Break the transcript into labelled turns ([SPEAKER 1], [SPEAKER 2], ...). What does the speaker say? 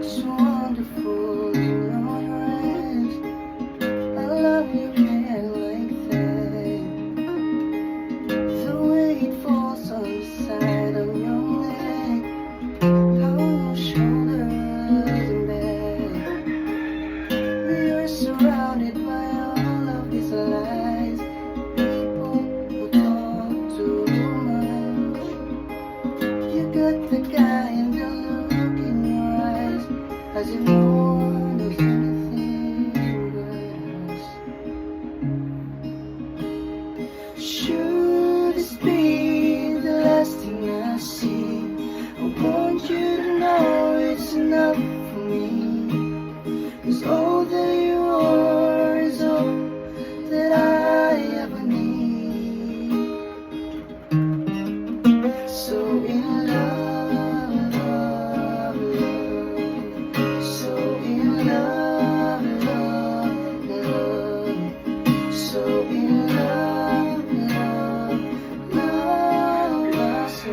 [SPEAKER 1] So wonderful in your eyes. I love you hair like that. The way it falls on the side of your neck, how your shoulders and back. We are surrounded by all of these lies. People who talk too much. You got the guy and the look in your eyes, as if no one knows anything but us. Should this be the last thing I see? I want you to know it's enough for me. 'Cause all that you are is all that I ever need. So in love, so in love, love, love, love, so